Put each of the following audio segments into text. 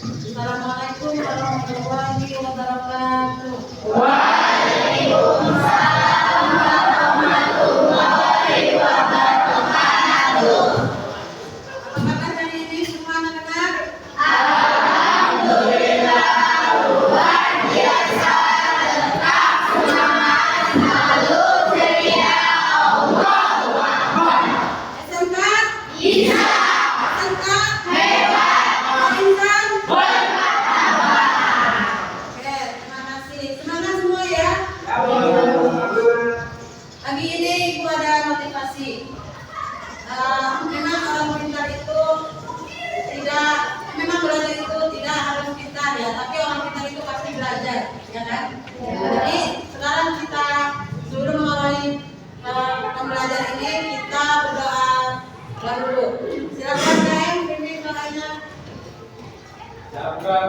Assalamualaikum warahmatullahi wabarakatuh. Waalaikumsalam warahmatullahi wabarakatuh. Apa kabar hari ini semua anak-anak? Alhamdulillah luar biasa, tetap semangat, selalu ceria. Allahu Akbar. SMK? Bisa. SMK? Hebat. Insan? Bermartabat. Oke, terima kasih. Semangat semua ya. Pagi ini Ibu ada motivasi. Memang orang pintar itu tidak, memang belajar itu tidak harus pintar ya, tapi orang pintar itu pasti belajar, ya kan? Jadi sekarang kita sebelum mengawali pembelajaran ini kita berdoa dulu. Silakan Kang, pimpin doanya. Siapkan,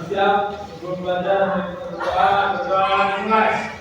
siap sebelum belajar berdoa dimulai.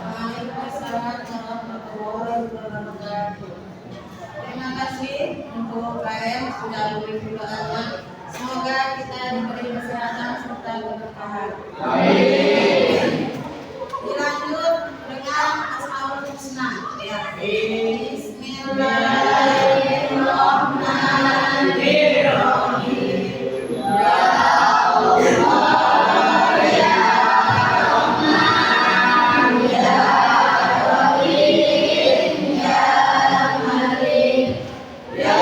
Waalaikumsalam warahmatullahi wabarakatuh. Terima kasih untuk KM sudah memberi doanya. Semoga kita diberi kesehatan serta keberkahan. Dilanjut dengan Asmaul Husna. Ya. Bismillahirrahmanirrahim. Ya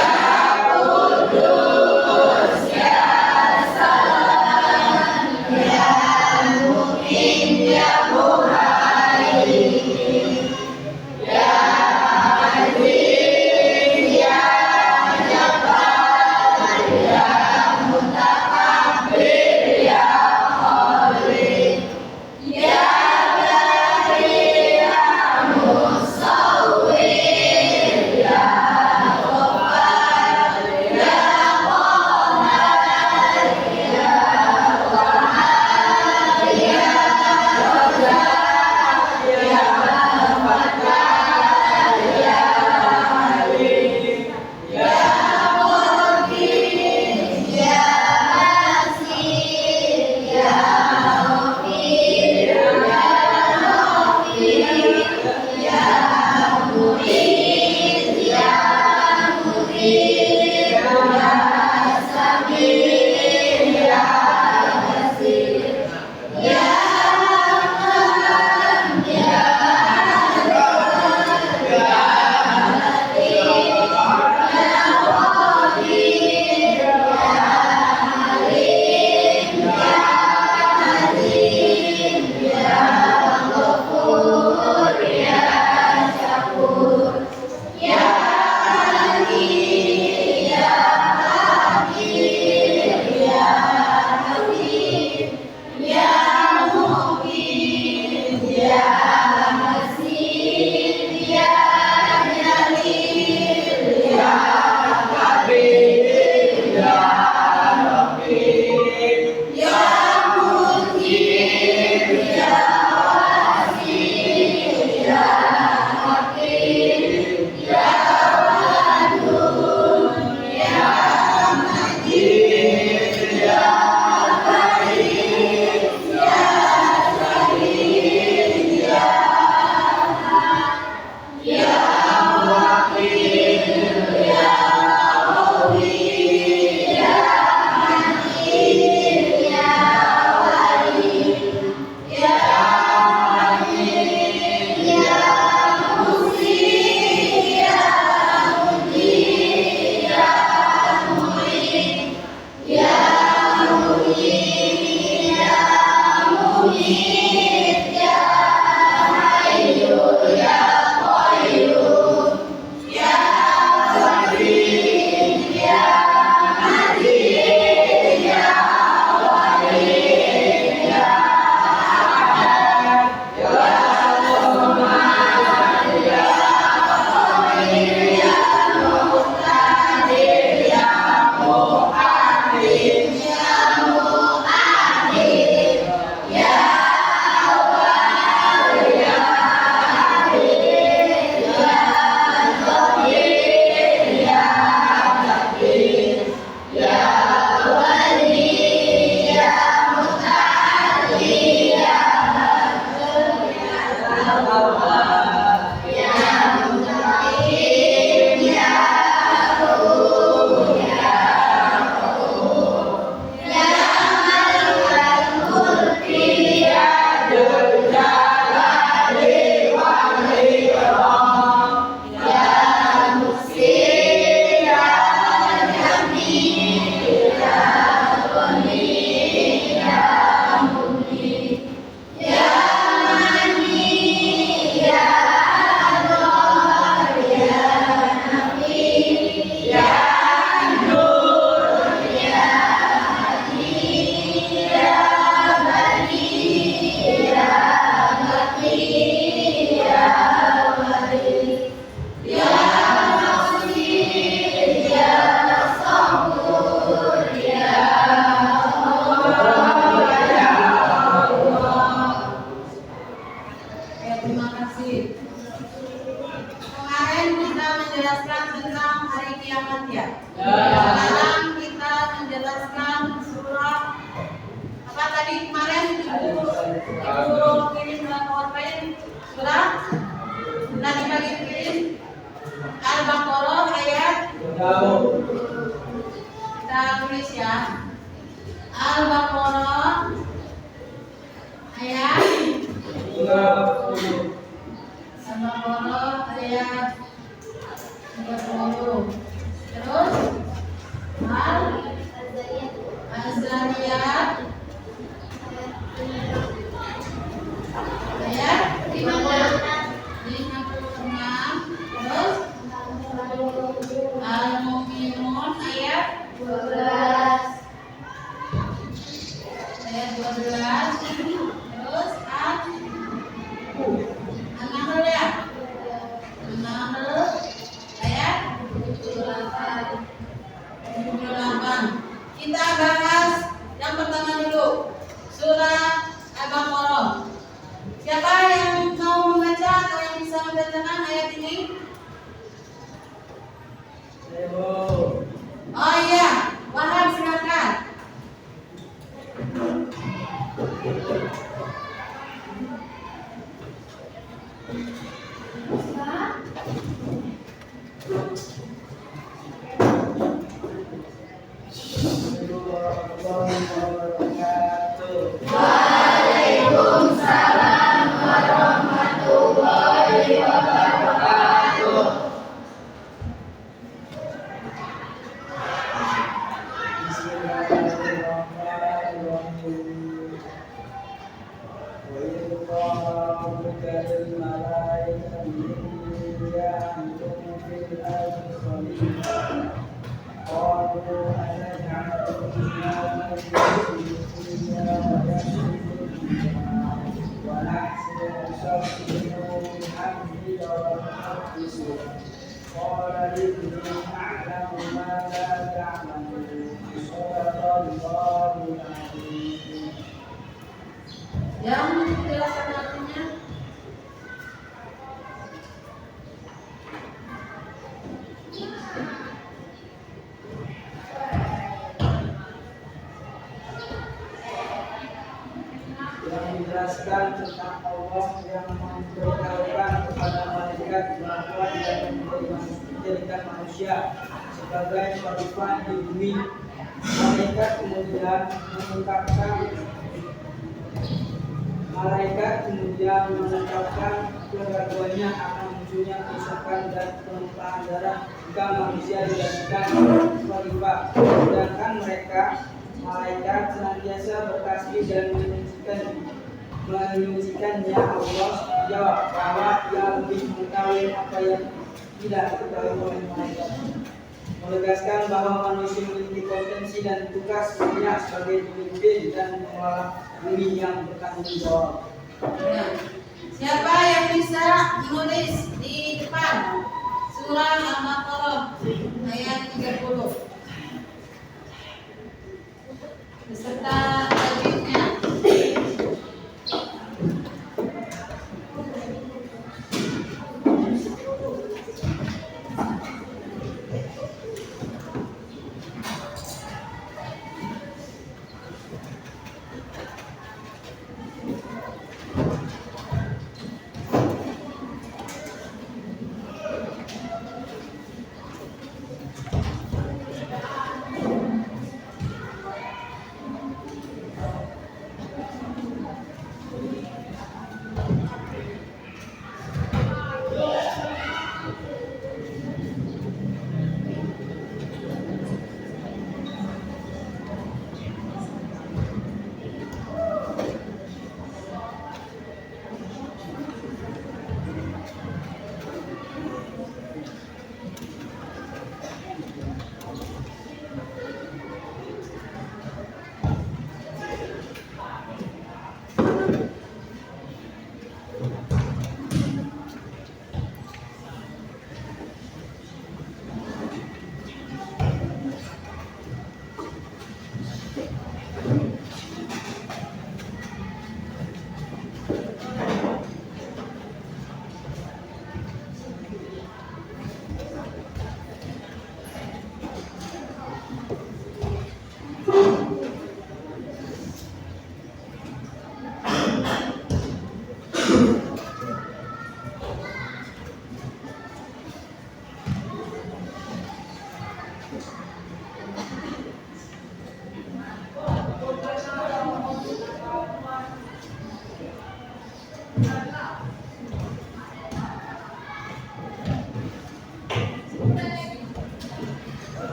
tadi kemarin Ibu kirim surat PowerPoint surat nanti pagi kirim Al-Baqarah ayat kita tulis ya. Al-Baqarah ayat Al-Baqarah ayat 30. Terus Al-Zariyat ayat 56. Terus Al-Mu'minun ayat 12. Terus An-Nahl ya. An-Nahl ayat 78. Kita bahas yang pertama dulu. Surah Al-Baqarah. Siapa yang mau membaca atau yang bisa membacakan ayat ini? Oh iya, Wahab silakan. Waalaikumsalam warahmatullahi wabarakatuh. Yang menjelaskan artinya yang menjelaskan tentang Allah yang memberitahukan kepada malaikat bahwa Dia menjadikan manusia sebagai khalifah di bumi. Malaikat menetapkan keraguannya akan munculnya kerusakan dan penumpahan darah jika manusia dijadikan khalifah. Sedangkan malaikat senantiasa bertasbih dan menyucikannya. Allah jawab bahwa Dia lebih mengetahui apa yang tidak diketahui oleh malaikat, menegaskan bahwa manusia memiliki potensi dan tugas mulia sebagai pemimpin dan mengelola bumi yang bertanggung jawab. ya. Siapa yang bisa menulis di depan surah Al-Baqarah ayat 30 beserta tajwidnya?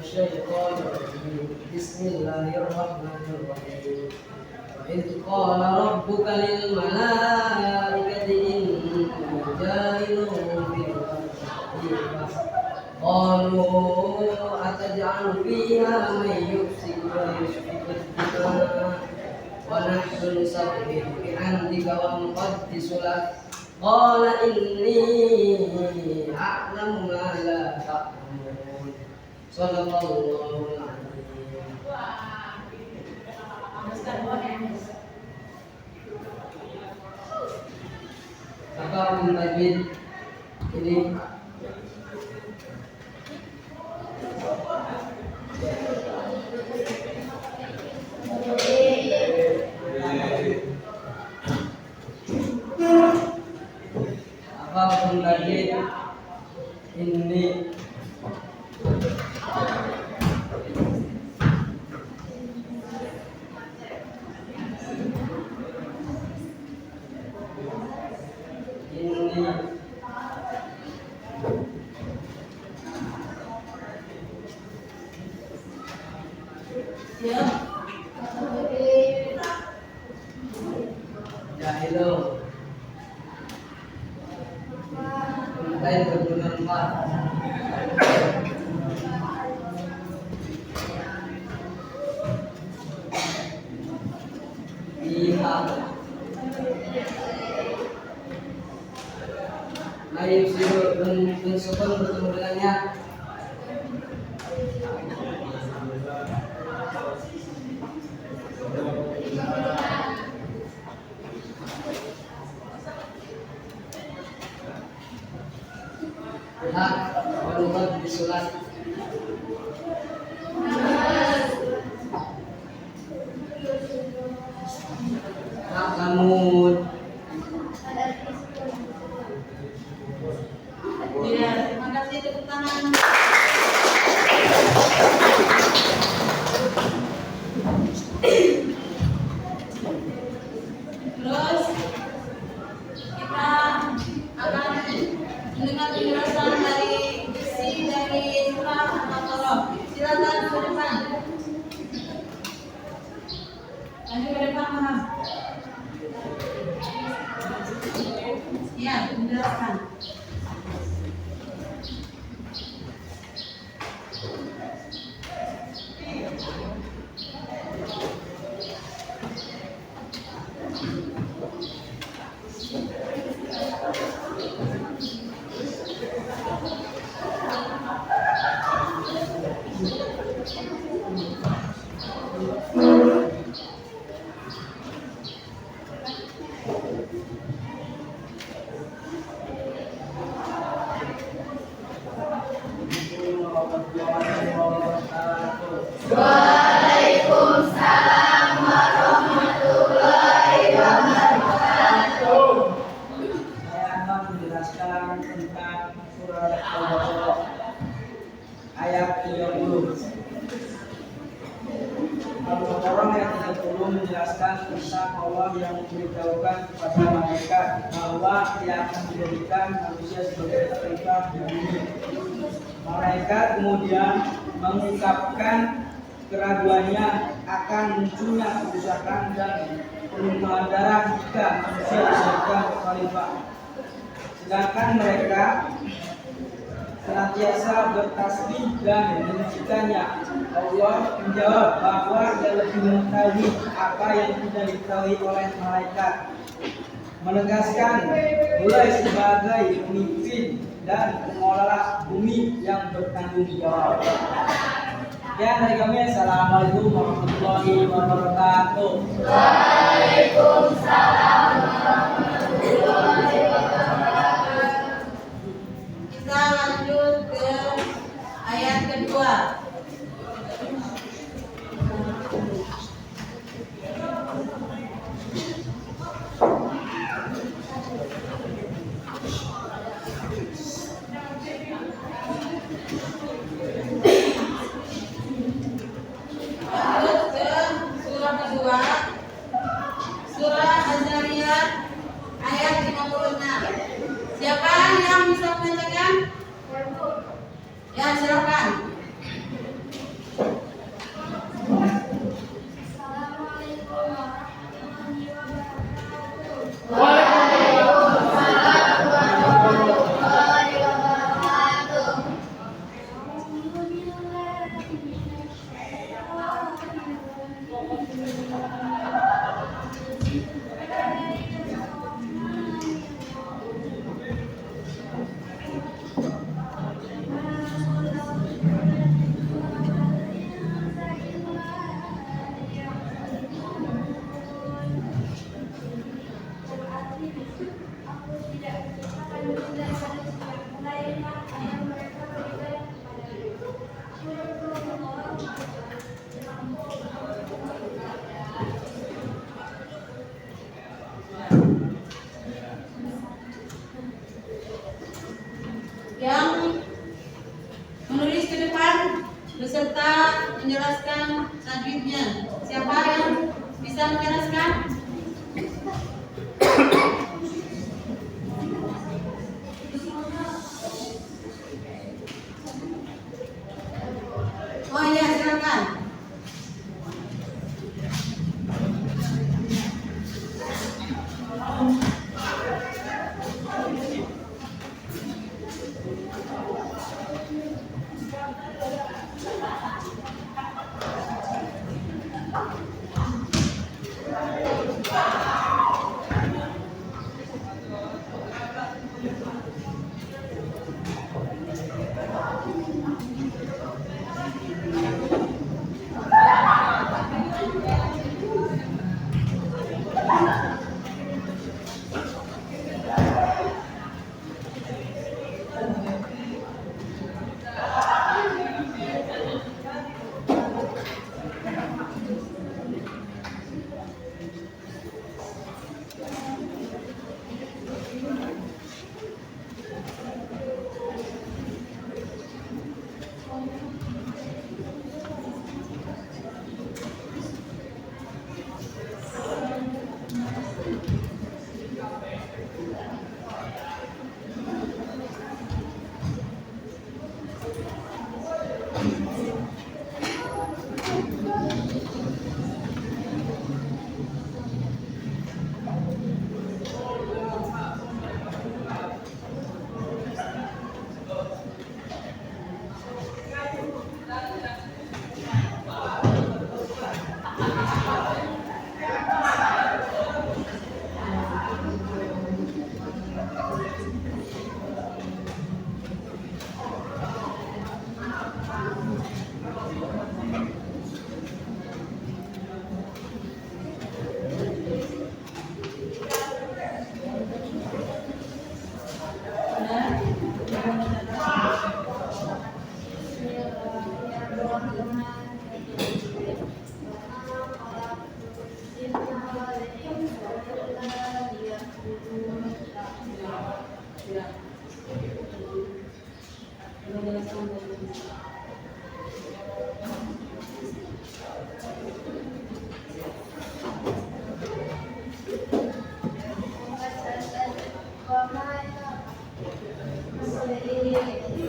الشيطان الرجيم بسم الله الرحمن الرحيم وإذ قال ربك للملائكة إني جاعل في الأرض خليفة قالوا أتجعل فيها من يفسد ويسفك الدماء ونحن نسبح بحمدك ونقدس لك قال إني أعلم ما لا تعلمون صدق الله العظيم. Apa tajwid ini? Apa tajwid ini? Jahilun. Lain berguna empat. Iya. Ayo siru dan sukun bertemu dengannya. Hak walumat disulat. Hak lamut. Ya, terima kasih tepuk tangan. Terus kita akan mendengar penjelasan dari isi dari surah Al-Baqarah. Silakan ke depan. Lanjut ke depan, Mas. Ya, menjelaskan. Saya akan menjelaskan tentang surat Al-Baqarah ayat 30. Al-Baqarah ayat 30 menjelaskan tentang Allah yang memberitahukan kepada malaikat bahwa Dia akan menjadikan manusia sebagai khalifah di bumi. Malaikat kemudian mengungkapkan keraguannya akan munculnya kerusakan dan penumpahan darah jika manusia dijadikan khalifah. Sedangkan mereka senantiasa bertasbih dan memujikannya. Allah menjawab bahwa Dia lebih mengetahui apa yang tidak diketahui oleh malaikat, menegaskan mulai sebagai pemimpin dan pengelola bumi yang bertanggung jawab. Ya, dari kami assalamualaikum warahmatullahi wabarakatuh. Waalaikumsalam warahmatullahi wabarakatuh. Kita lanjut ke ayat kedua. Lanjut ke surah kedua, surah Az-Zariyat ayat 56. Siapa yang bisa membacakan? Ya, silakan. Aku tidak akan menunda manusia, melainkan agar mereka beribadah kepadaku. Aku menolong yang menulis ke depan beserta menjelaskan selanjutnya. Siapa yang bisa menjelaskan? Oh iya, silakan.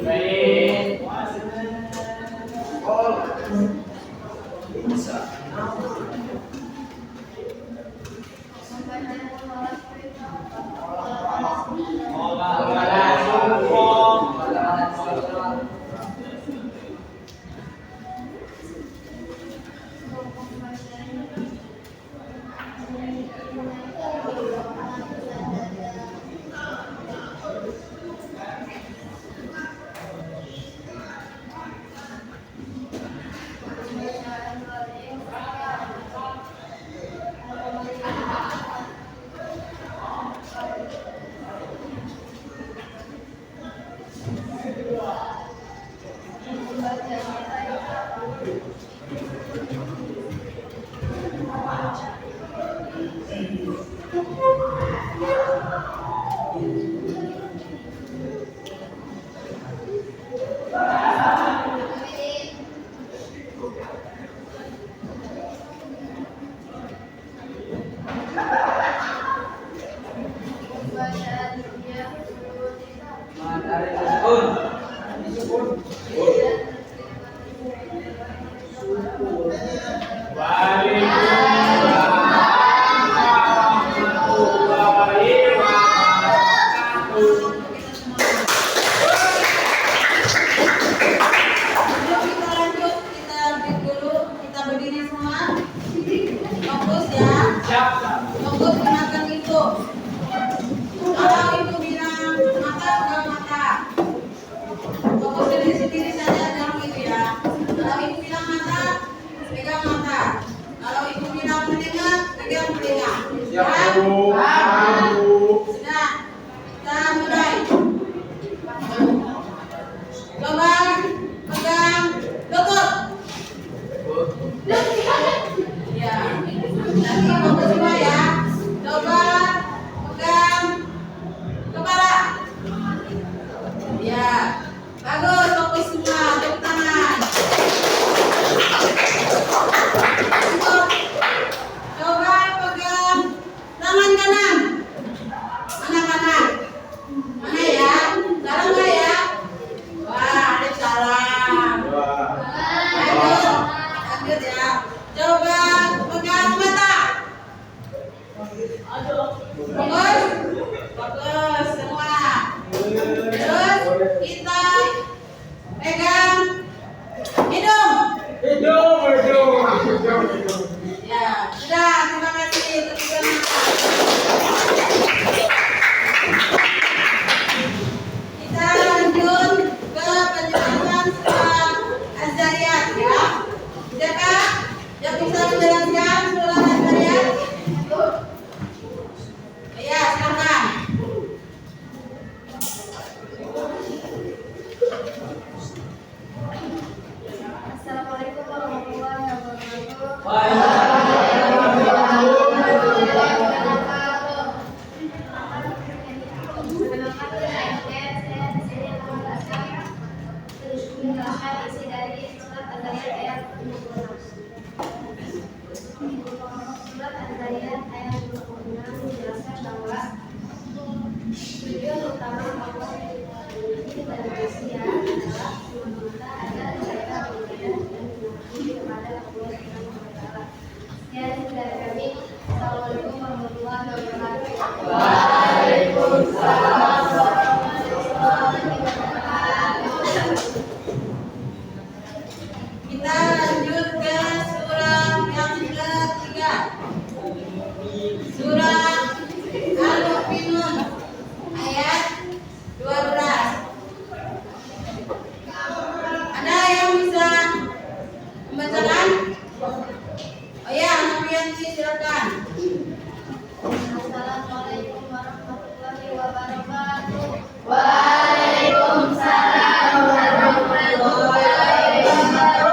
Baik. Sebelum kita lanjut, kita break dulu, kita berdiri semua. Fokus ya. Fokus dengarkan itu. Kalau ibu bilang mata, pegang mata. Fokus sendiri saja, jangan gitu ya. Kalau ibu bilang mata, pegang mata. Kalau ibu bilang telinga, pegang telinga. Siap, Bu. Sudah. Kita mulai. Coba pegang lutut. Ya. Nanti fokus semua ya. Coba pegang kepala. Ya. Bagus, fokus semua. Tepuk tangan. Coba pegang tangan kanan. Mana kanan? Mana ya? Salah nggak ya? Wah, ada salah. Lanjut, lanjut ya. Coba pegang mata. Fokus, fokus semua. Terus kita pegang hidung. Ya, sudah. Terima kasih. Tepuk tangan. Kita lanjut ke penjelasan surah Az-Zariyat ya. Siapa yang bisa menjelaskan surah Az-Zariyat? Ya, silakan. Assalamualaikum warahmatullahi wabarakatuh. Menjelaskan isi dari surat Az-Zariyat ayat 26. Surat Az-Zariyat ayat 26 menjelaskan bahwa tujuan utama Allah menciptakan manusia adalah semata agar mereka beribadah dan mengabdi kepada Allah Subhanahu wa Ta'ala. Sekian dari kami. Assalamualaikum warahmatullahi wabarakatuh. Waalaikumsalam warahmatullahi wabarakatuh. Kita lanjut ke surah yang ketiga. Surah Al-Mu'minun ayat 12. Ada yang bisa membacakan? Oh ya, Nafianti silakan. Assalamualaikum warahmatullahi wabarakatuh. Waalaikumsalam warahmatullahi wabarakatuh.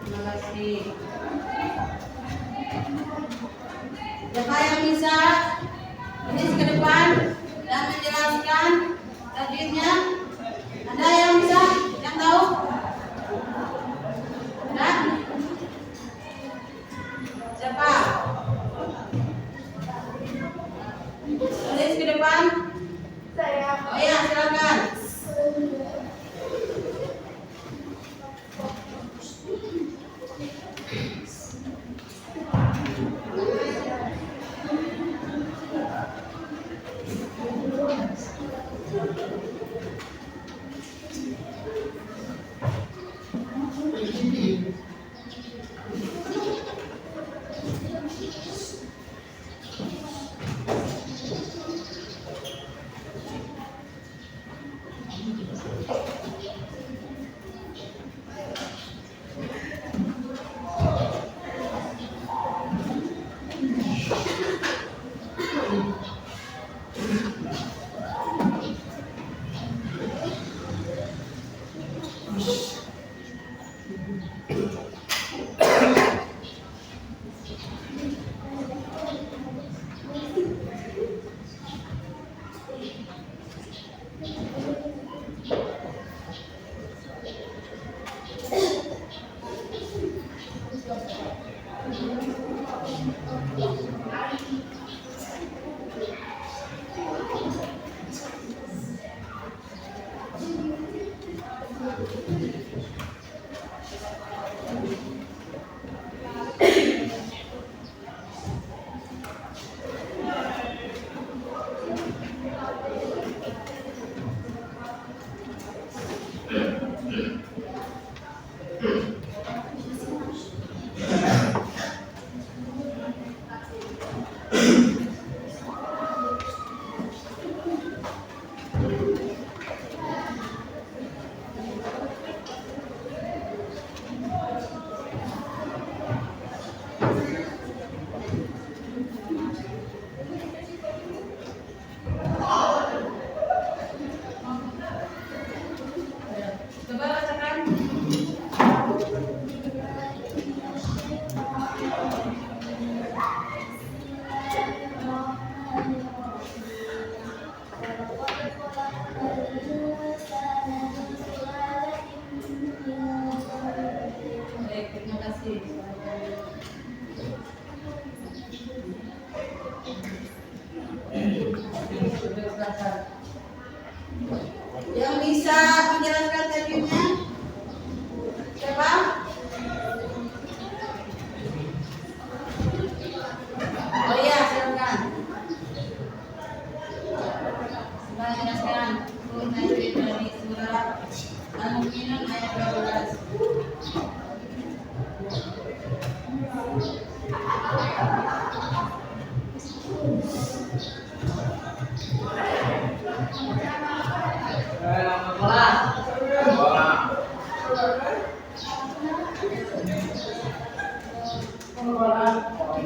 Terima kasih. Siapa yang bisa ini ke depan dan menjelaskan tajwidnya? Ada yang bisa? Yang tahu? Ada? Siapa? Tulis ke depan. Oh ya, silakan.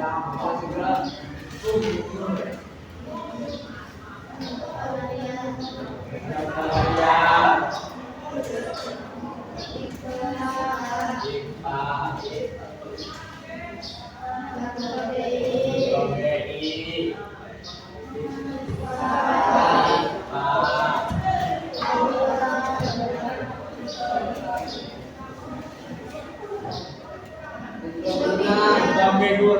segera. Sampai dua.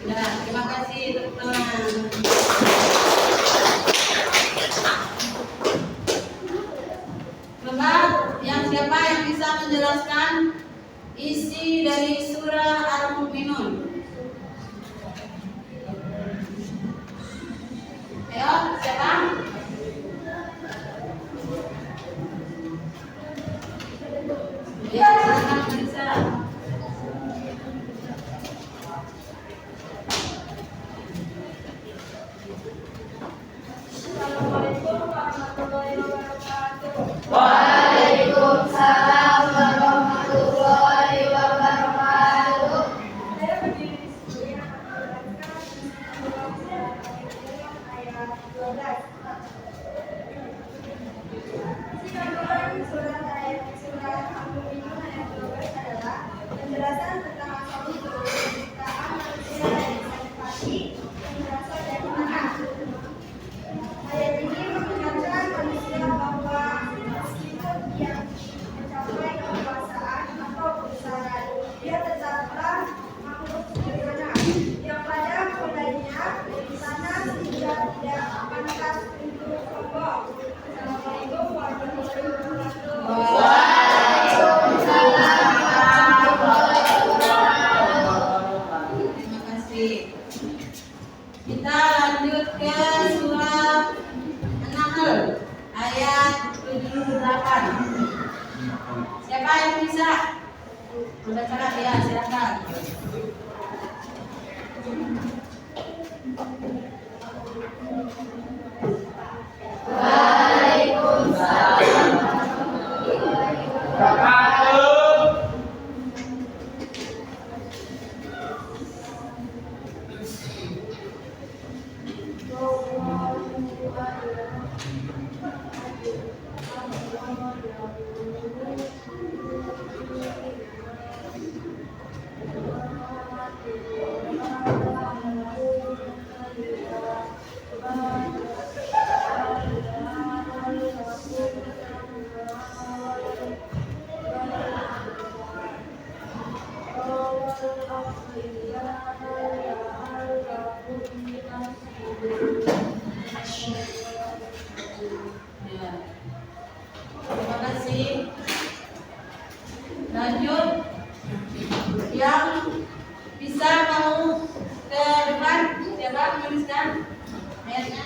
Ya, terima kasih teman-teman. Coba yang siapa yang bisa menjelaskan isi dari surah Al-Mu'minun? Ayo, siapa? Ya, silakan bisa. Assalamualaikum warahmatullahi wabarakatuh. Waalaikumsalam warahmatullahi wabarakatuh. Saya berdiri di sini akan menjelaskan ayat 12. Kandungan surat Al-Mu'minun ayat 12 adalah penjelasan tentang asal-usul penciptaan manusia dari sifat yang berasal dari mana. Ayat ini mengingatkan manusia bahwa meskipun dia mencapai kekuasaan atau kebesaran, dia tetaplah makhluk sederhana yang pada mulanya dari sana sehingga tidak pantas untuk sombong. Assalamualaikum warahmatullahi wabarakatuh. Terima kasih. Kita lanjut ke surat An-Nahl ayat 78. Siapa yang bisa membacakan? Ya, silakan. Ya. Terima kasih. Lanjut, yang bisa mau ke depan, siapa menuliskan ayatnya?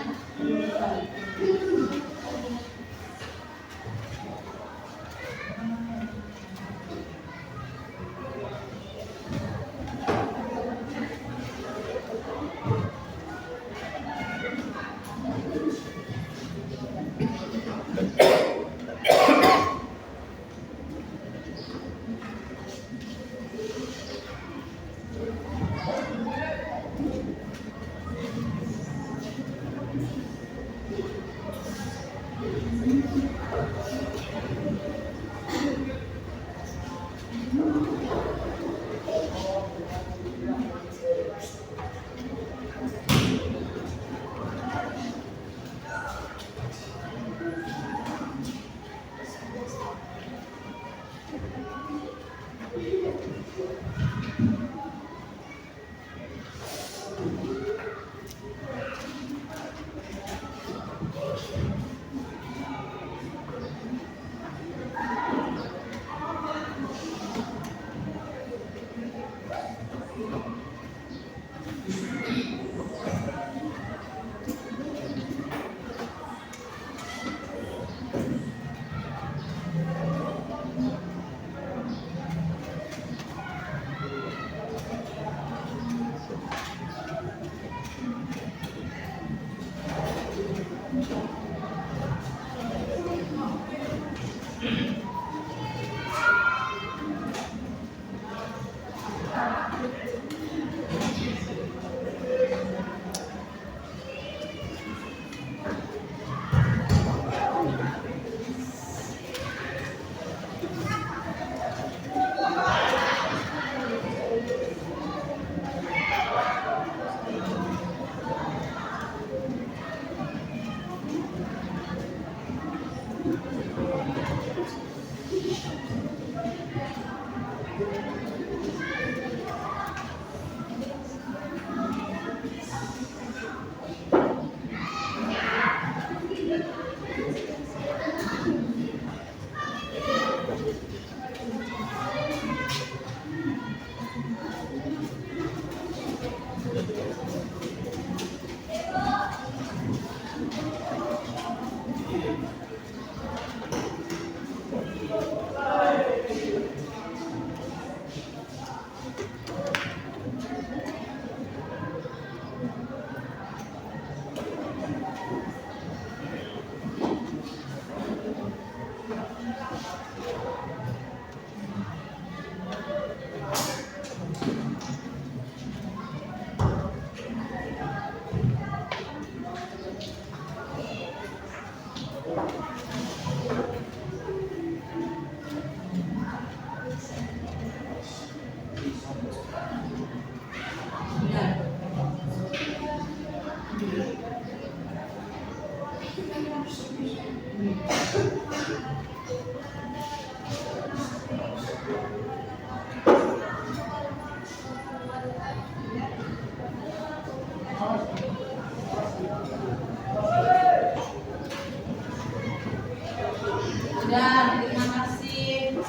Sudah, terima kasih.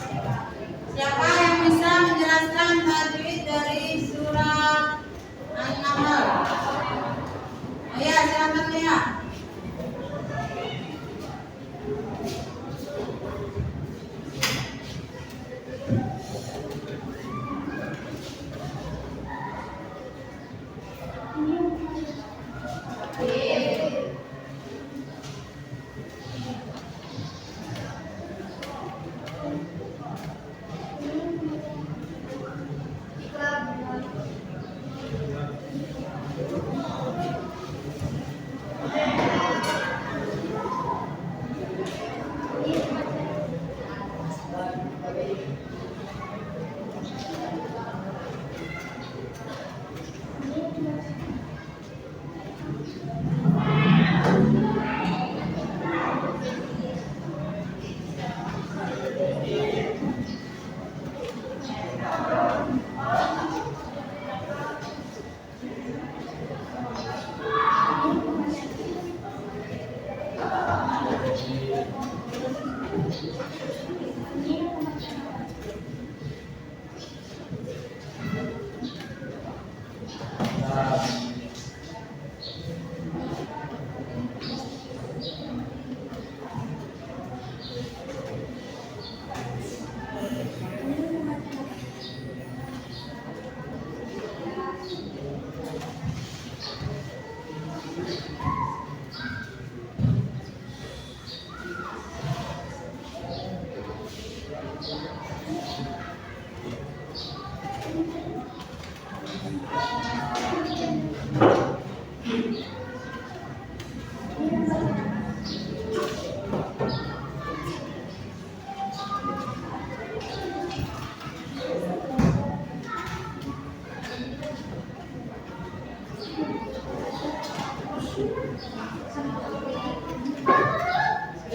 Siapa yang bisa menjelaskan tajwid dari surat An-Nahl? Oh ya, silakan ya.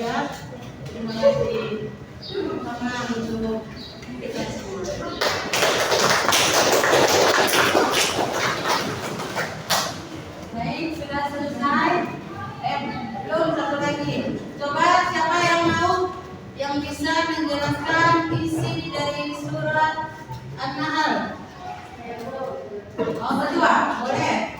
Ya, terima kasih. Sama untuk kita semua. Baik, sudah selesai. Belum, satu lagi. Coba siapa yang mau, yang bisa menjelaskan isi dari surat An-Nahl? Oh, berdua, boleh.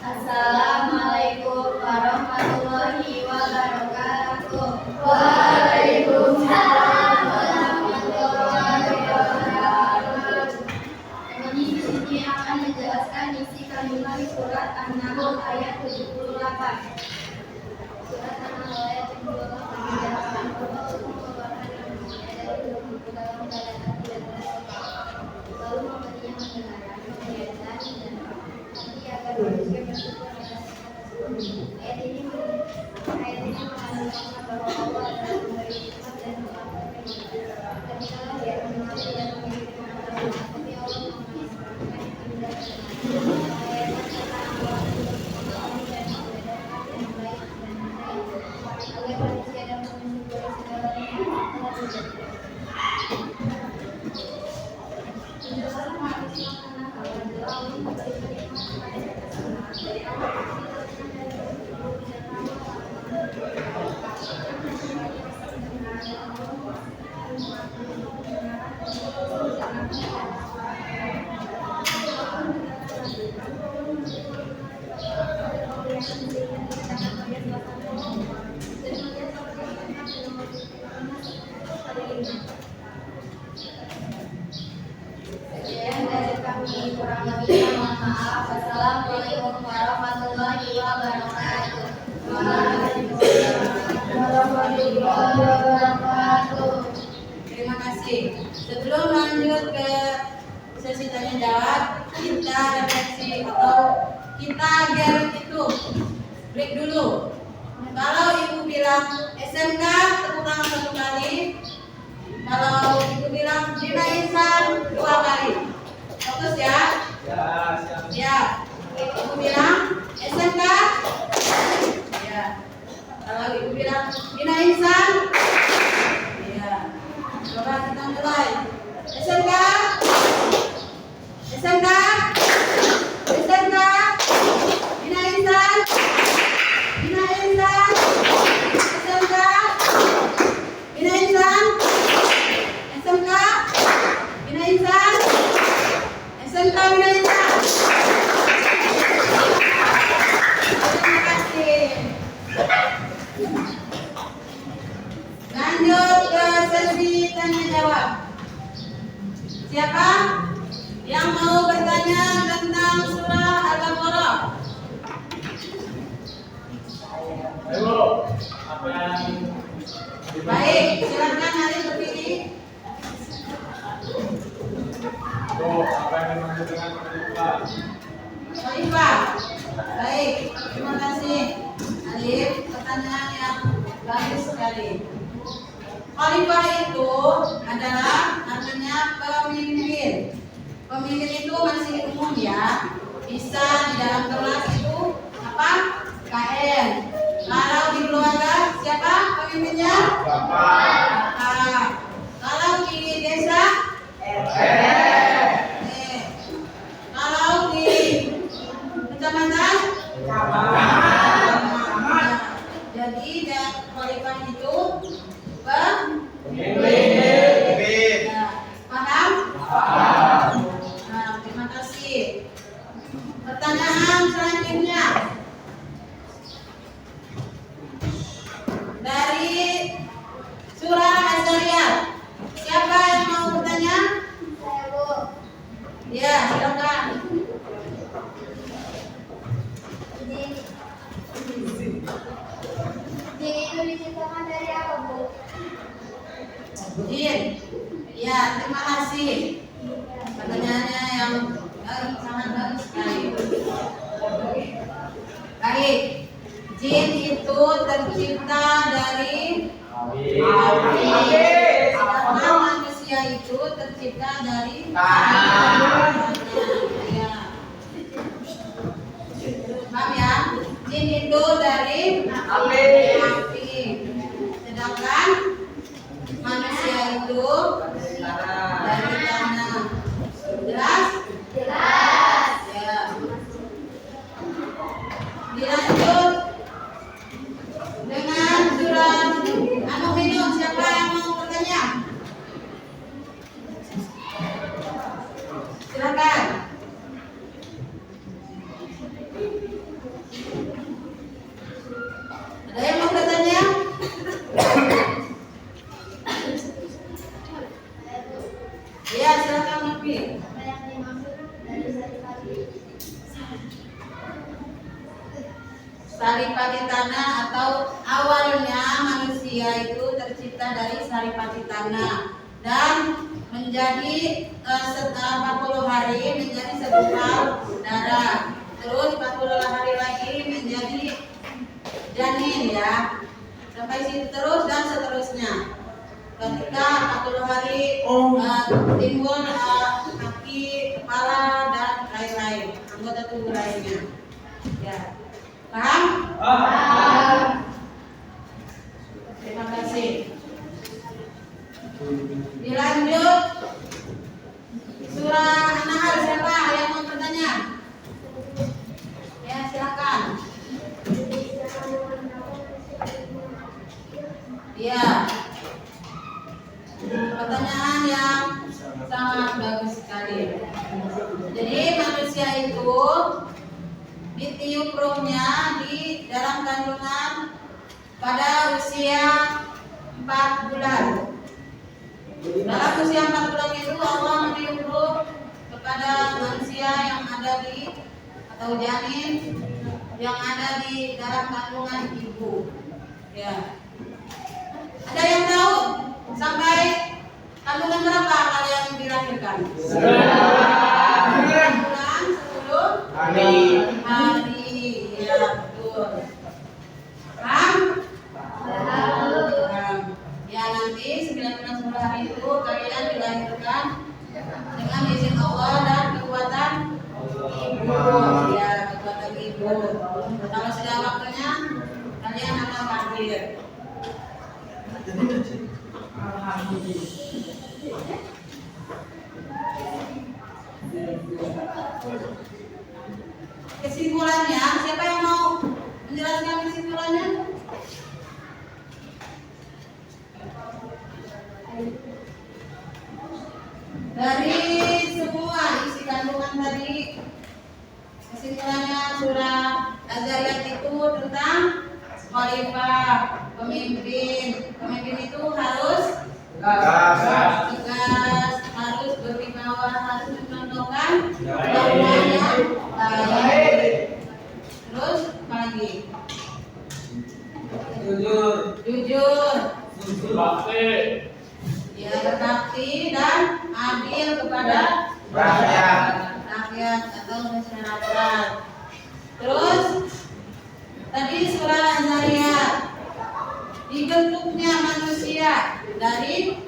Assalamualaikum warahmatullahi wabarakatuh. Waalaikumsalam warahmatullahi wabarakatuh. Kami di sini akan menjelaskan isi kandungan surat An-Nahl ayat 78. Surat An-Nahl ayat 78 menjelaskan bahwa Tuhan dari dalam keadaan tidak lalu memberinya mendengarkan, membiarkan dan nanti akan manusia bersyukur atas ayat ini mengandung bahwa Allah adalah pemberi hikmat dan mengatakan ketika dia mengaku dan memiliki pengetahuan, tapi Allah mengajarkan indah dan ayat Wassalamualaikum warahmatullahi wabarakatuh. Terima kasih. Sebelum lanjut ke sesi tanya jawab, kita refleksi atau kita geret itu break dulu. Kalau ibu bilang SMK, tepuk tangan 1 kali. Kalau ibu bilang Dina Insan 2 kali. Fokus ya. Ya. Ibu bilang SMK. Ya. Kalau ibu bilang Dina Insan. Ya. Coba kita mulai. SMK. SMK. SMK. Dina Insan. Dina Insan. SMK. Dina Insan. SMK. Dina Insan. SMK Dina Insan. Terima kasih. Lanjut ke sesi tanya jawab. Siapa yang mau bertanya tentang surah Al-Baqarah? Ayo, apa yang Baik, silakan hari berdiri. apa yang dimaksud dengan khalifah? Khalifah. Baik, terima kasih. Alif, pertanyaan yang bagus sekali. Khalifah itu adalah artinya pemimpin. Pemimpin itu masih umum ya. Bisa di dalam kelas itu apa? KM. Kalau di keluarga siapa pemimpinnya? Bapak. Kalau di desa? RT. Kalau di kecamatan? Jadi khalifah itu pemimpin. Ya, paham? Nah, terima kasih. Pertanyaan selanjutnya dari surah Az-Zariyat. Siapa yang mau bertanya? Saya, Bu. Ya, silakan. Jin itu diciptakan dari apa, Bu? Jin. Ya, terima kasih. Pertanyaannya yang sangat bagus sekali. Baik. Jin itu tercipta dari api. Sedangkan manusia itu tercipta dari tanah. Ya. Paham ya? Jin itu dari api. Sedangkan manusia itu dari tanah. Jelas? Jelas. Ya. Dilanjut dengan surat Al-Mu'minun. Siapa yang mau bertanya? Silakan. Ada yang mau bertanya? Ya, silakan Novi. Apa yang dimaksud dari Saripati? Saripati tanah atau awalnya manusia itu tercipta dari saripati tanah dan menjadi setelah 40 hari menjadi segumpal darah, terus 40 hari lagi menjadi janin ya, sampai situ terus dan seterusnya. Ketika 40 hari timbul kaki, kepala dan lain-lain anggota tubuh lainnya. Ya. Paham? Terima kasih. Dilanjut surah An-Nahl. Siapa yang mau bertanya? Ya, silakan. Ya. Pertanyaan yang sangat bagus sekali. Jadi manusia itu ditiup rohnya di dalam kandungan pada usia 4 bulan. Dalam usia 4 bulan itu Allah meniup roh kepada manusia yang ada di atau janin yang ada di dalam kandungan ibu. Ya. Ada yang tahu sampai kandungan berapa kalian dilahirkan? 9 bulan 10 hari. Ya, betul. Paham? Ya, nanti 9 bulan 10 hari itu kalian dilahirkan dengan izin Allah dan kekuatan ibu. Ya, kekuatan ibu. Kalau sudah waktunya kalian akan lahir. Kesimpulannya, siapa yang mau menjelaskan kesimpulannya? Dari semua isi kandungan tadi, kesimpulannya surah Az-Zariyat itu tentang khalifah, pemimpin. Pemimpin itu harus tegas, harus berwibawa, harus mencontohkan kelakuan yang baik. Terus apa lagi? Jujur, Bakti. ya, berbakti dan adil kepada rakyat atau masyarakat. Terus tadi surah Az-Zariyat, dibentuknya manusia dari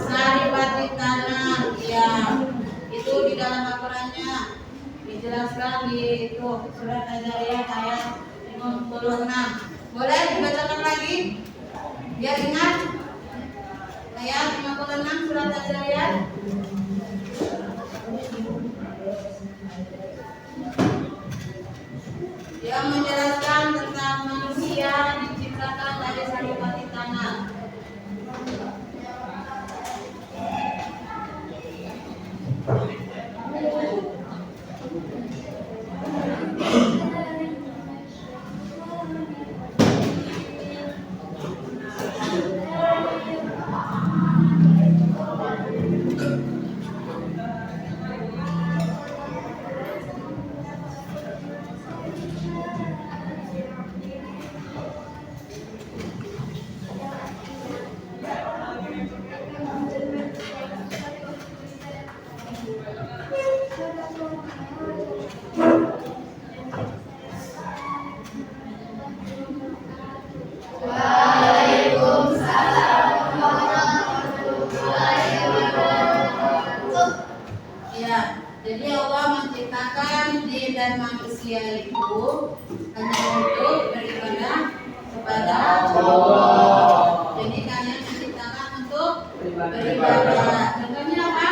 sari batik tanah. Ya, itu di dalam Al-Qur'annya dijelaskan di itu surah Az-Zariyat ayat 56. Boleh dibacakan lagi biar ingat ayat 56 surah Az-Zariyat. Dia menjelaskan tentang manusia diciptakan dari sari batik tanah. Ya, jadi Allah menciptakan jin dan manusia itu hanya untuk beribadah kepada Allah. Jadi kalian diciptakan untuk beribadah. Contohnya apa?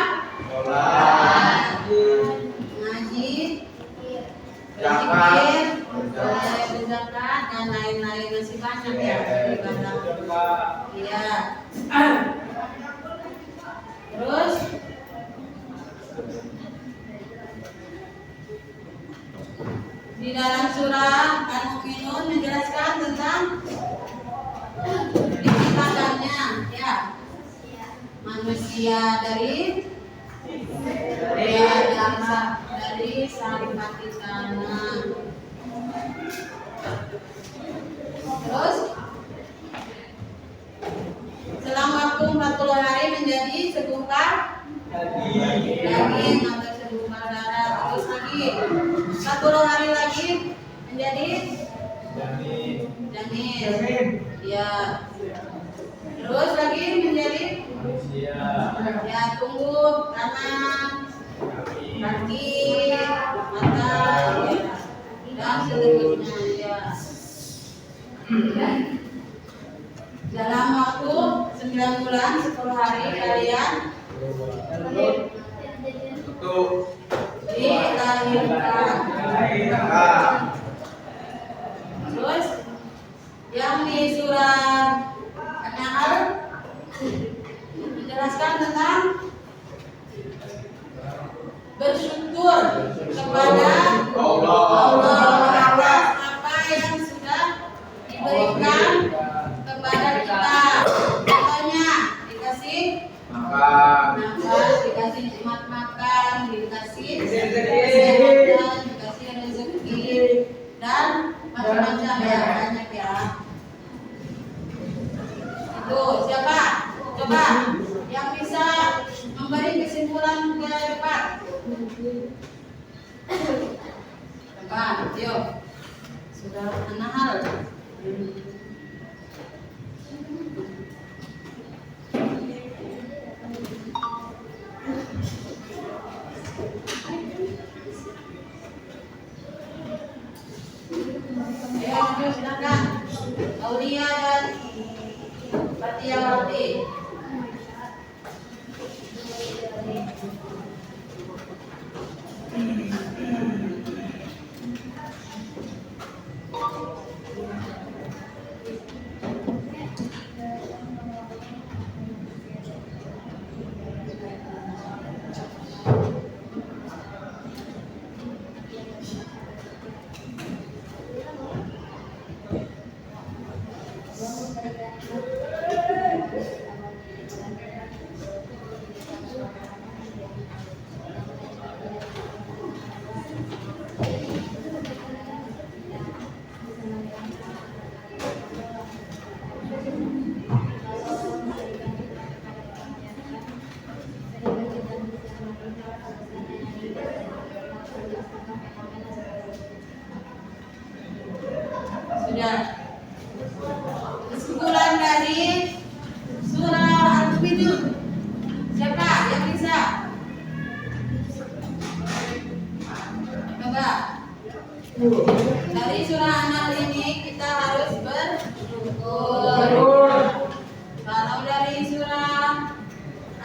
Ngaji, berzikir, berzakat dan lain-lain, masih banyak ya beribadah. Iya. Terus di dalam surah Al-Mu'minun menjelaskan tentang diciptakannya ya manusia dari sari batik tanah. Terus selang waktu 40 hari menjadi segumpal daging atau segumpal darah. Terus lagi 40 hari lagi menjadi janin. Ya. Terus lagi menjadi ya, tunggu tangan, kaki, mata, ya, dan seterusnya ya. Dalam waktu 9 bulan 10 hari kalian dilahirkan. Terus yang di surah An-Nahl menjelaskan tentang bersyukur kepada Allah atas apa yang sudah diberikan kepada kita. Contohnya dikasih nafas, dikasih nikmat makan, dikasih kesehatan, dikasih rezeki. Siapa? Ayo. Saudara Anahal. Ayo, maju silakan. Aulia dan Patiawati. Sudah. Kesimpulan dari surah Al-Mu'minun. Siapa yang bisa? Coba. Dari surah An-Nahl ini kita harus bersyukur. Kalau dari surah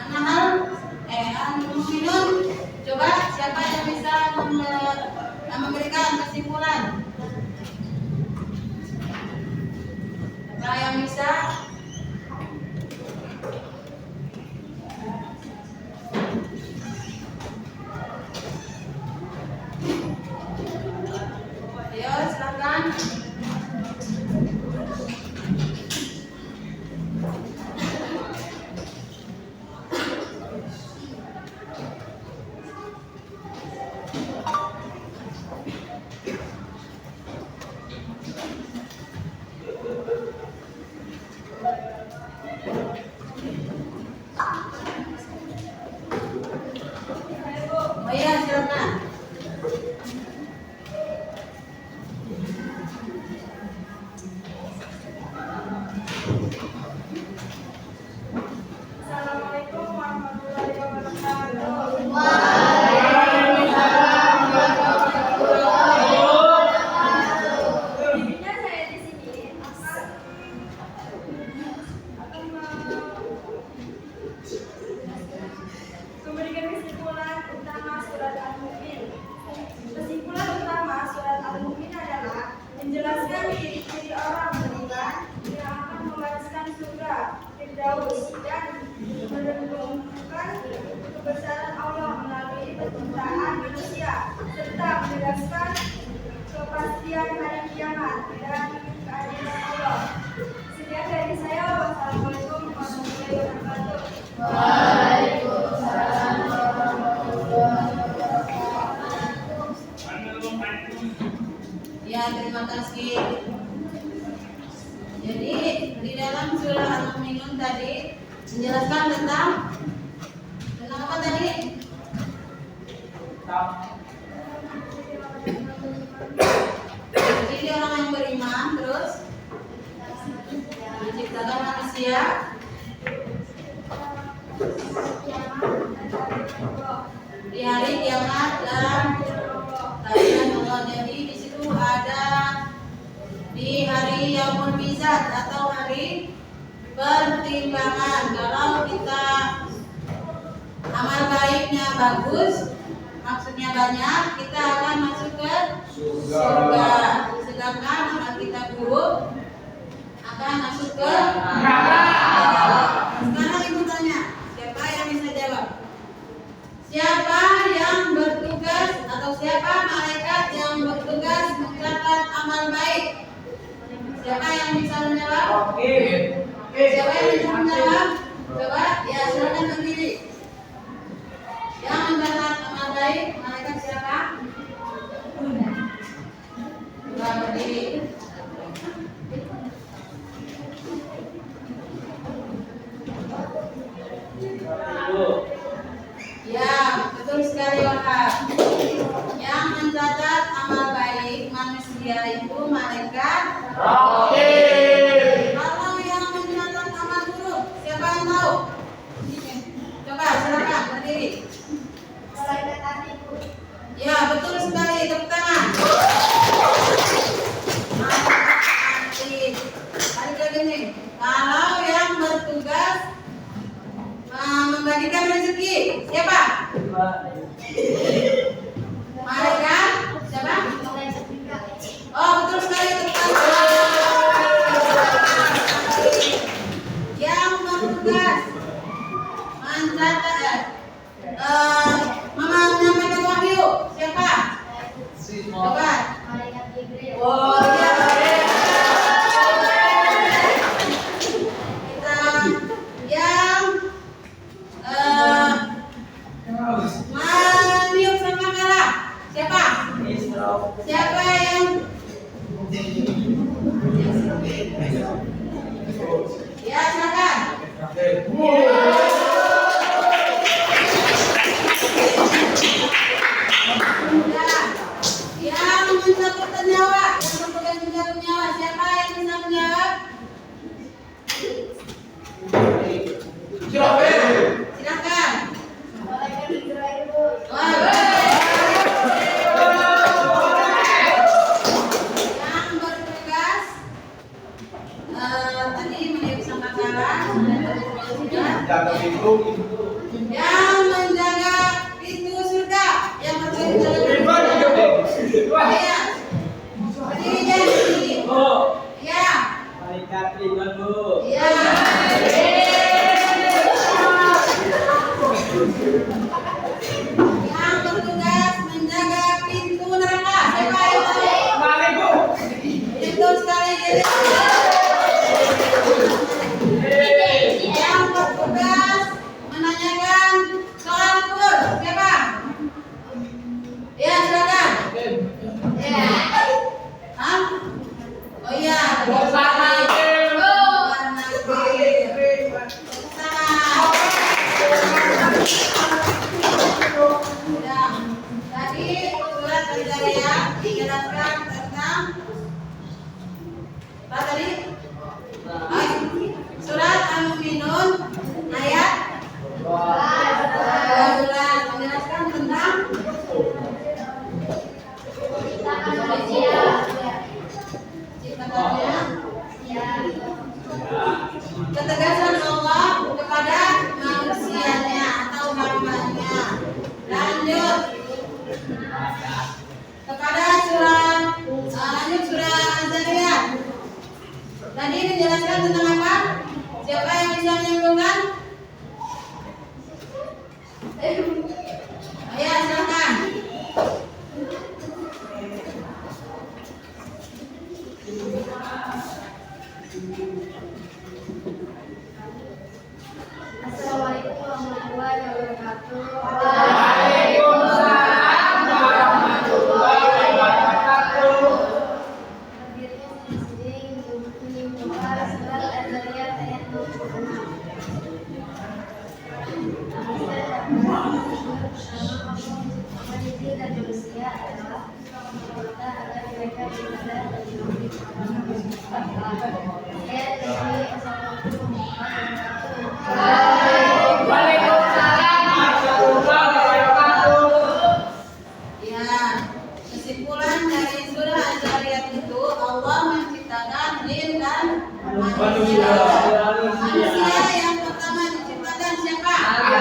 An-Nahl, Al-Mu'minun, coba siapa yang bisa memberikan kesimpulan? Siapa yang bisa? Ayo silakan. Oh iya, silakan. Assalamualaikum warahmatullahi wabarakatuh. Intinya saya di sini akan memberikan kesimpulan utama surat Al-Mu'min. Kesimpulan utama surat Al-Mu'min adalah menjelaskan ciri-ciri orang beriman yang akan mewariskan surga Firdaus dan menunjukkan kebesaran Allah melalui penciptaan manusia serta menegaskan kepastian hari kiamat dan keadilan Allah. Sekian dari saya. Wassalamualaikum warahmatullahi wabarakatuh. Ya, terima kasih. Jadi di dalam surah Al-Mu'minun tadi menjelaskan tentang apa tadi? Jadi orang yang beriman terus menciptakan manusia di hari kiamat dan keadilan Allah. Jadi di situ ada di hari Yaumul Mizan atau hari pertimbangan. Kalau kita amal baiknya bagus, maksudnya banyak, kita akan masuk ke surga. Sedangkan amal kita buruk akan masuk ke neraka. Sekarang ibu tanya, siapa yang bisa jawab? Siapa yang bertugas atau siapa malaikat yang bertugas mencatat amal baik? Siapa yang bisa menjawab? Siapa yang bisa menjawab? Coba, ya silakan berdiri. Yang mencatat amal baik, malaikat siapa? Coba berdiri. Ya, betul sekali Wahab. Yang mencatat amal baik yaitu malaikat. Rahim. Kalau yang mencatat amal buruk, siapa yang tahu? Coba silakan berdiri. Malaikat hati, Bu. Ya, betul sekali. Tepuk tangan. Mantap. Balik lagi nih. Kalau yang bertugas membagikan rezeki, siapa? Malaikat. Siapa? Malaikat juga. Oh, betul sekali. Tepuk tangan. Yang bertugas mencatat menyampaikan wahyu, siapa? Coba. Malaikat Jibril. Oh, iya. Kita yang meniup sangkakala, siapa? Siapa yang ya, silakan. Ya, yang mencatat nyawa, yang bertugas mencatat nyawa, siapa yang bisa menjawab? Silakan. Malaikat Israel, Bu. Yang bertugas tadi meniup sangkakala, yang menjaga pintu surga, yang bertugas menjaga pintu surga. Ya. Berdiri jadi. Ya. Malaikat Ridwan, Bu. Ya. Yang bertugas menjaga pintu neraka, siapa yang tahu? Betul sekali. Yang bertugas menanyakan soal kubur, siapa? Ya, silakan. Hah? Oh iya, betul sekali. Warna biru. Ya, tadi surat Al-Zariyat dijelaskan tentang apa tadi? Surat Al-Mu'minun ayat 12 menjelaskan tentang Ciptakan manusia. ciptaannya, ketegasan Allah kepada manusianya atau hambanya. Lanjut kepada surat Az-Zariyat. Tadi dijelaskan tentang apa? Siapa yang bisa menyimpulkan? Ya, silakan. Assalamualaikum warahmatullahi wabarakatuh. Berdirinya sendiri menyimpulkan surat Az-Zariyat ayat 26. Manusia dan manusia adalah semata agar mereka beribadah dan ayat dari Assalamualaikum warahmatullahi wabarakatuh. Ya, kesimpulan dari surah Az-Zariyat itu Allah menciptakan jin dan manusia. Manusia yang pertama diciptakan siapa? Nabi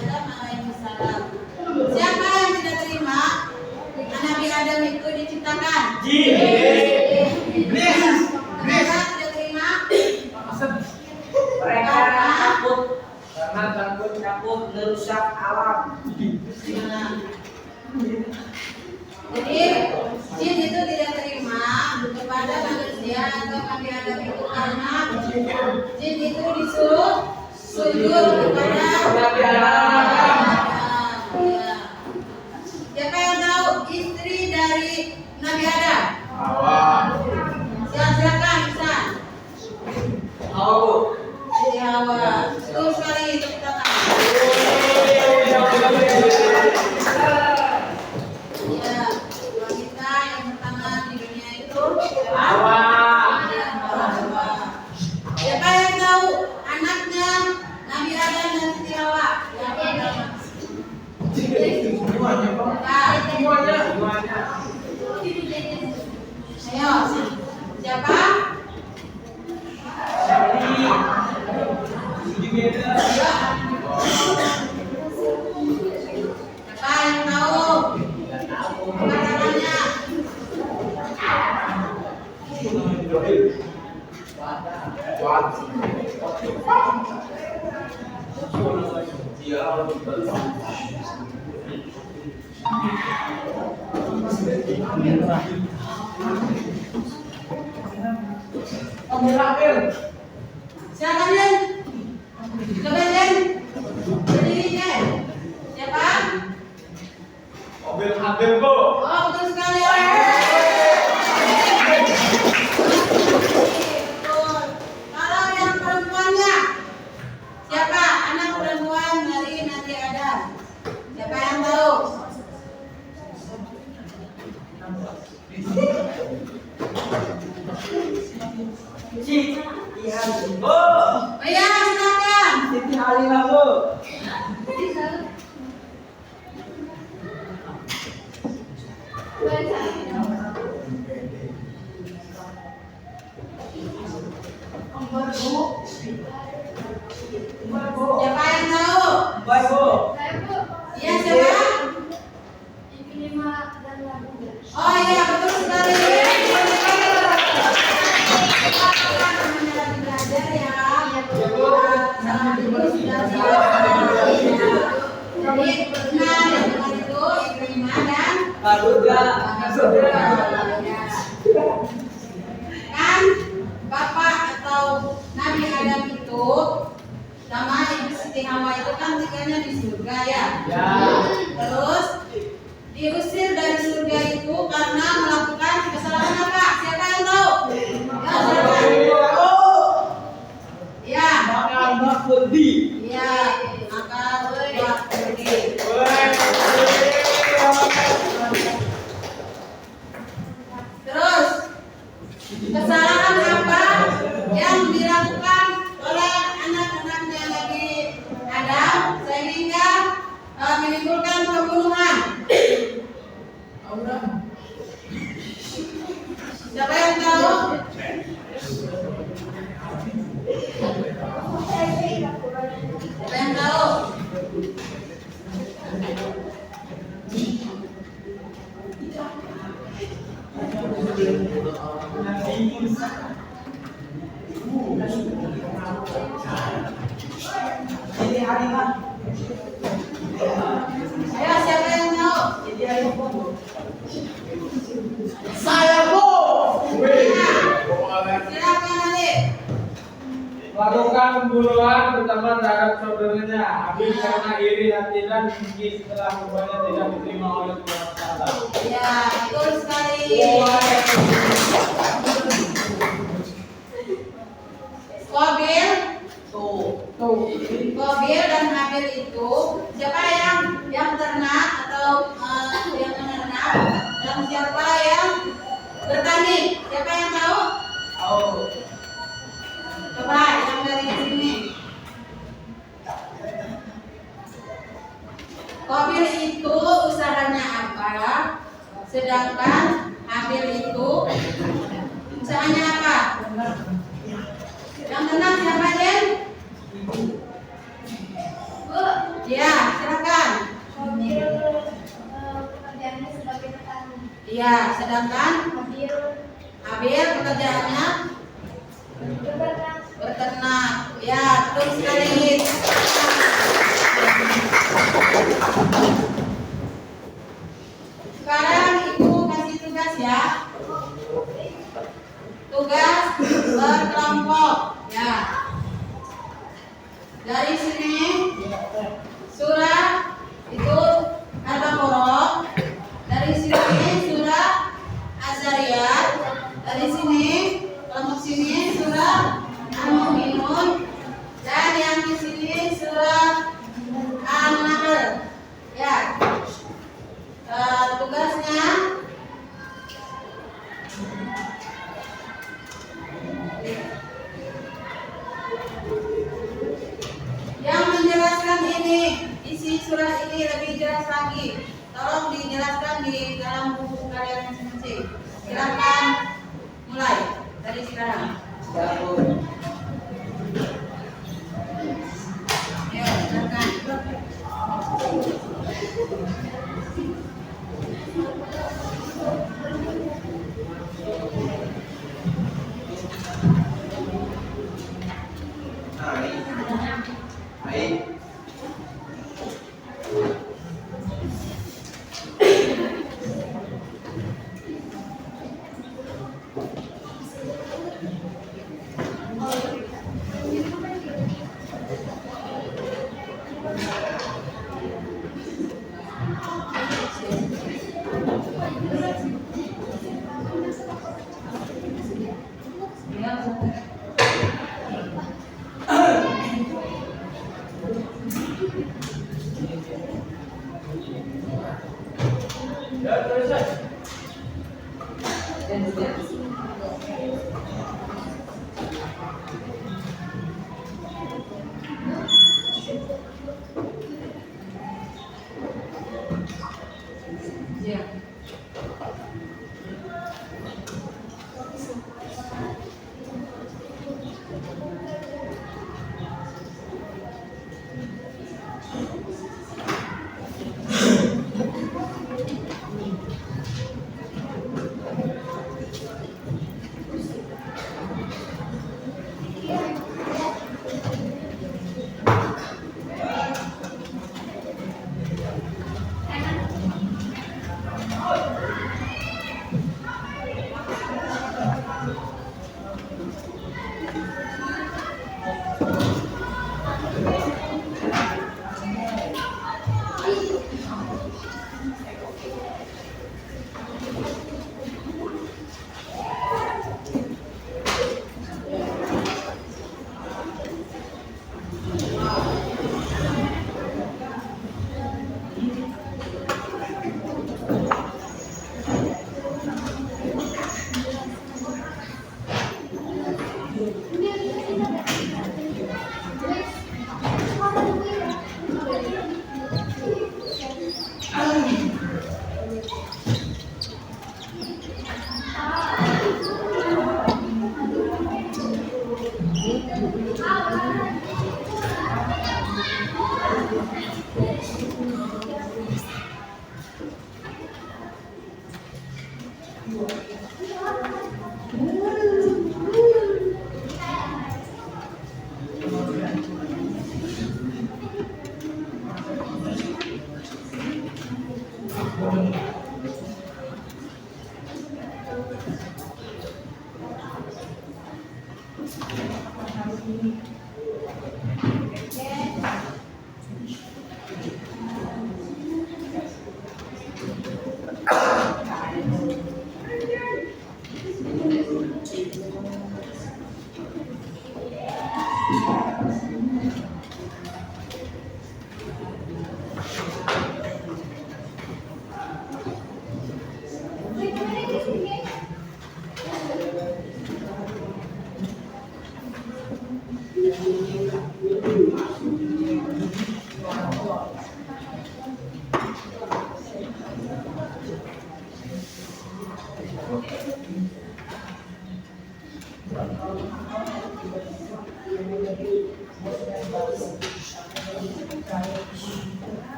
Adam alaihissalam. Siapa yang tidak terima Nabi Adam itu diciptakan? Kenapa tidak terima? Mereka takut merusak alam. Jadi jin itu tidak terima kepada manusia atau Nabi Adam itu karena jin itu disuruh sujud kepada Nabi Adam. Ya. Siapa yang tahu istri dari Nabi Adam? Silakan, Ihsan. Siti Hawa. Betul sekali, tepuk tangan. Ya. Silakan Jen. Coba Jen. Berdiri Jen. Siapa? Mobil Habil, Bu. Oh, betul sekali. Betul. Kalau yang perempuannya, siapa? Anak perempuan dari Nabi Adam. Siapa yang tahu? Siti Halimah. Oh ya, silakan. Siti Halimah, Bu. Siapa yang tahu? Baik, Bu. Saya Bu, Iya, siapa? Ibu Lima dan Labunya. Oh iya, betul sekali. Belajar ya. Sama dulu sudah jadi benar yang benar itu Ibrahim dan Labunya. kan bapak atau Nabi Adam itu sama Ibu Siti Hawa itu kan tinggalnya di surga ya. Terus diusir dari surga itu karena melakukan kesalahan apa? Siapa yang tahu? Ya, silakan. Ya, ya, maka buat berdiri. Terus kesalahan apa yang dilakukan oleh anak-anaknya Nabi Adam sehingga menimbulkan pembunuhan? Siapa yang tahu? Siapa yang tahu? Siti Halimah. Ayo, siapa yang tahu? Siti Halimah, Bu. Silakan Ali. Melakukan pembunuhan pertama terhadap saudaranya Habil karena iri hati dan dengki setelah keduanya tidak diterima oleh Tuhan Allah. Ya, betul sekali. Qabil dan Habil itu siapa yang ternak atau yang menernak dan siapa yang bertani? Siapa yang tahu? Coba yang dari sini. Qabil itu usahanya apa? Sedangkan Habil itu usahanya apa? Yang menang siapa, Jen? Bu, Ya, silakan. Qabil pekerjaannya sebagai petani. Iya, sedangkan Habil pekerjaannya berternak. Ya, betul sekali. Sekarang Ibu kasih tugas ya. Tugas berkelompok. Ya. Dari sini surah itu Al-Baqarah. Dari sini surah Az-Zariyat. Dari sini kelompok sini surah Al-Mu'minun. Dan yang di sini surah An-Nahl. Ya. Tugasnya yang menjelaskan ini, isi surah ini lebih jelas lagi. Tolong dijelaskan di dalam buku kalian masing-masing. Silakan mulai dari sekarang. Ayo, silakan.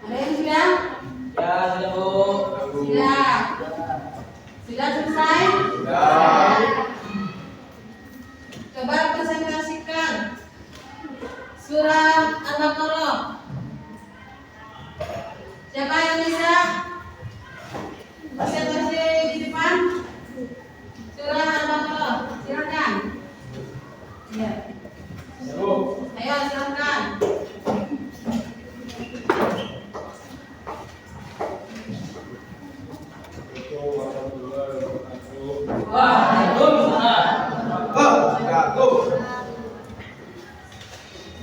Ada yang sudah? Ya, sudah Bu. Sudah. Sudah selesai? Coba presentasikan surah Al-Baqarah. Siapa yang bisa presentasi di depan? Surah Al-Baqarah, silakan. Ya. Ya, Bu. Ayo silakan.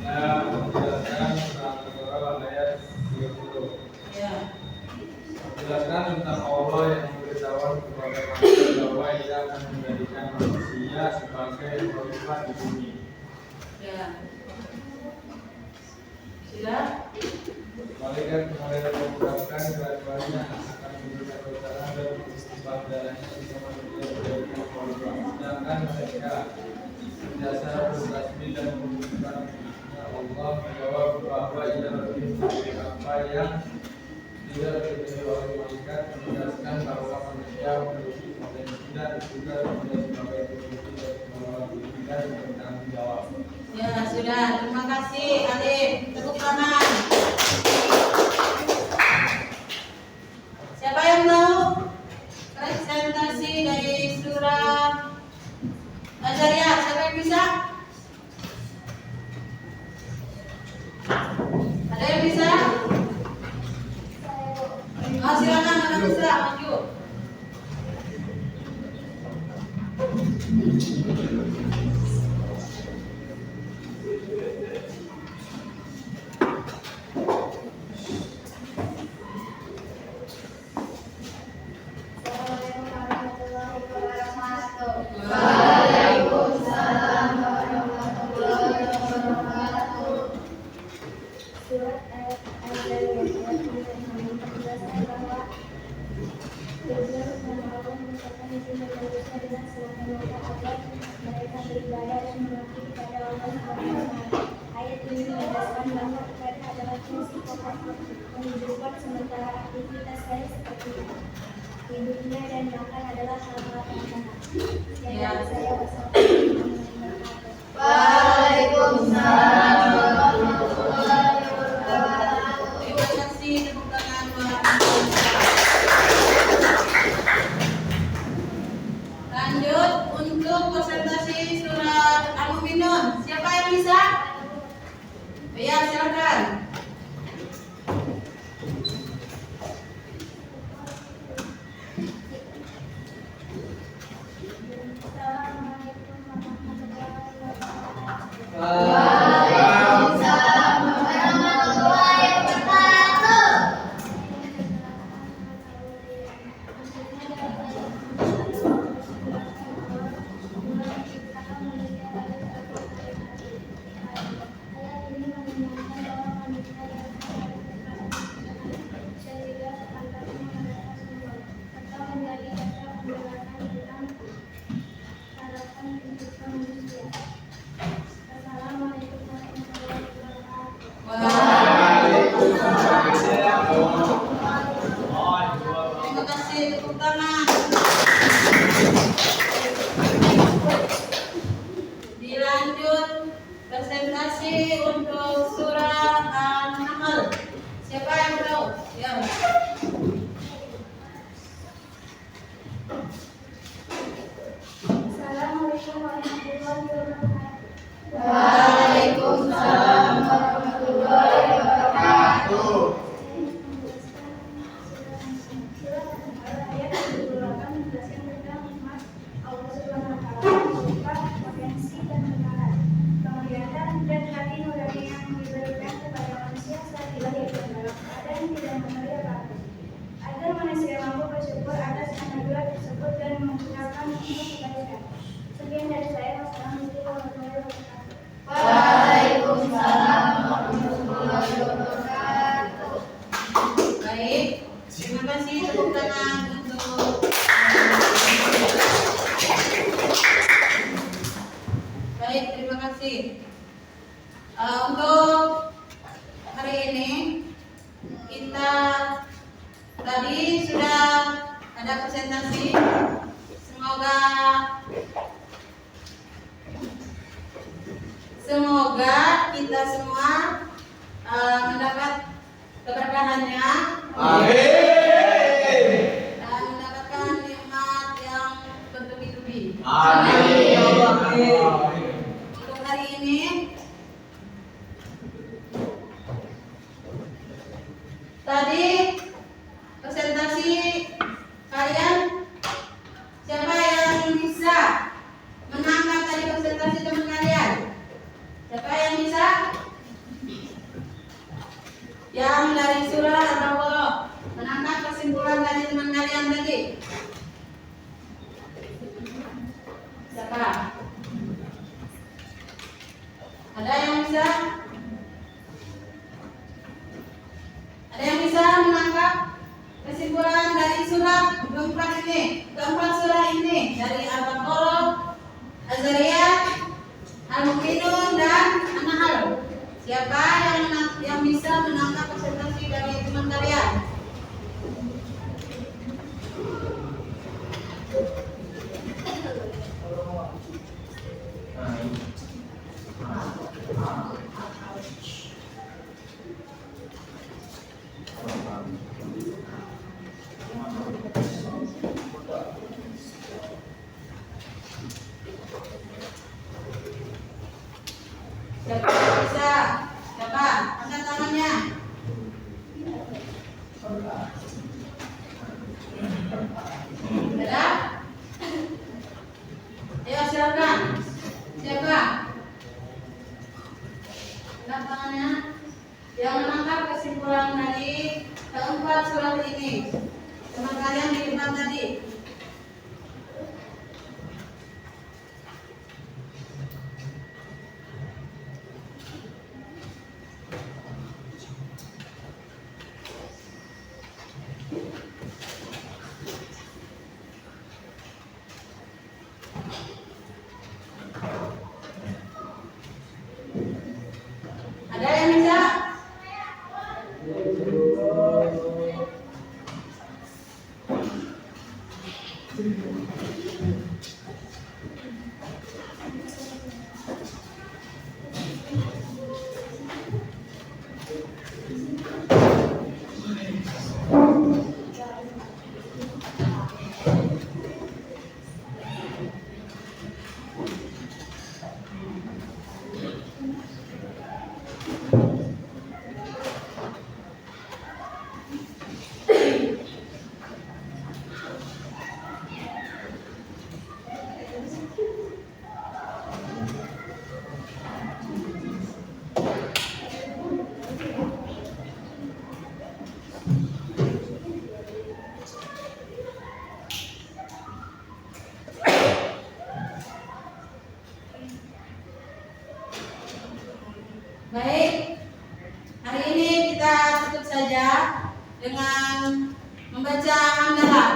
Nah, menjelaskan tentang Al-Baqarah ayat 30. Ya. Menjelaskan tentang Allah yang memberitahuan kepada manusia bahwa Ia akan menjadikan manusia sebagai khalifah di bumi. Ya. Sudah? Malaikat mulai mengungkapkan keraguannya akan memberikan keutamaan dan istighfar darahnya jika manusia menjadikan khalifah. Sedangkan mereka senantiasa bertasbih dan memuji Allah menjawab bahwa Ia lebih dari apa yang tidak diketahui oleh malaikat, menjelaskan bahwa manusia memiliki potensi dan juga tidak sebagai pemimpin dan pengelola diri dan bertanggung jawab. Ya, sudah. Terima kasih, Alif. Tepuk tangan. Siapa yang mau presentasi dari surah Al-Zariyat? Siapa yang bisa? Ada yang bisa? Oh, silakan, ada yang bisa, maju. Assalamualaikum warahmatullahi wabarakatuh. Waalaikumsalam warahmatullahi wabarakatuh. Surat Al-Zariyat ayat 5 menjelaskan bahwa tujuan utama Allah menciptakan manusia dengan selamanya agar mereka beribadah dan mengabdi kepada Allah Subhanahu wa Ta'ala. Ayat ini menegaskan bahwa ibadah adalah fungsi pokok menghidupkan sementara aktivitas lain seperti hidupnya dan makan adalah hal-hal yang sah. Ya. Saya wassalamualaikum warahmatullahi wabarakatuh. Waalaikumsalam warahmatullahi wabarakatuh. Terima kasih, tepuk tangan buat Alif. Lanjut untuk presentasi surat Al-Mu'minun. Siapa yang bisa? Ya, silakan. Assalamualaikum warahmatullahi wabarakatuh. Waalaikumsalam warahmatullahi wabarakatuh. Assalamualaikum warahmatullahi wabarakatuh. Waalaikumsalam. Terima kasih, tepuk tangan. Dilanjut presentasi untuk surah An-Nahl. Siapa yang tahu? Ya. Assalamualaikum warahmatullahi wabarakatuh. Waalaikumsalam warahmatullahi wabarakatuh. Surat An-Nahl ayat 28 menjelaskan tentang nikmat Allah Subhanahu wa taala berupa potensi dan kebenaran, penglihatan dan hati nurani yang diberikan kepada manusia saat dilahirkan dalam keadaan tidak memiliki apapun, agar manusia mampu bersyukur atas anugerah tersebut dan menggunakan untuk kebaikan. Sekian dari saya. Wassalamualaikum warahmatullahi wabarakatuh. Waalaikumsalam warahmatullahi wabarakatuh. Baik, terima kasih, tepuk tangan untuk baik, terima kasih. Untuk hari ini kita tadi sudah ada presentasi. Semoga kita semua mendapat keberkahannya. Amin. Dan mendapatkan nikmat yang bertubi-tubi. Amin. Untuk hari ini tadi presentasi kalian, siapa yang bisa menangkap tadi presentasi teman kalian? Siapa yang bisa? Yang dari surah Al-Baqarah menangkap kesimpulan dari teman kalian tadi? Siapa? Ada yang bisa? Ada yang bisa menangkap kesimpulan dari surah keempat surah ini dari Al-Baqarah, Az-Zariyat, Al-Mu'minun dan An-Nahl? Siapa yang bisa menangkap presentasi dari teman kalian? Siapa yang bisa? Siapa? Angkat tangannya. Ada? Ayo silakan. Siapa? Angkat tangannya. Yang menangkap kesimpulan dari keempat surat ini. Teman kalian di depan tadi. Ada yang bisa? Baik, hari ini kita tutup saja dengan membaca hamdalah.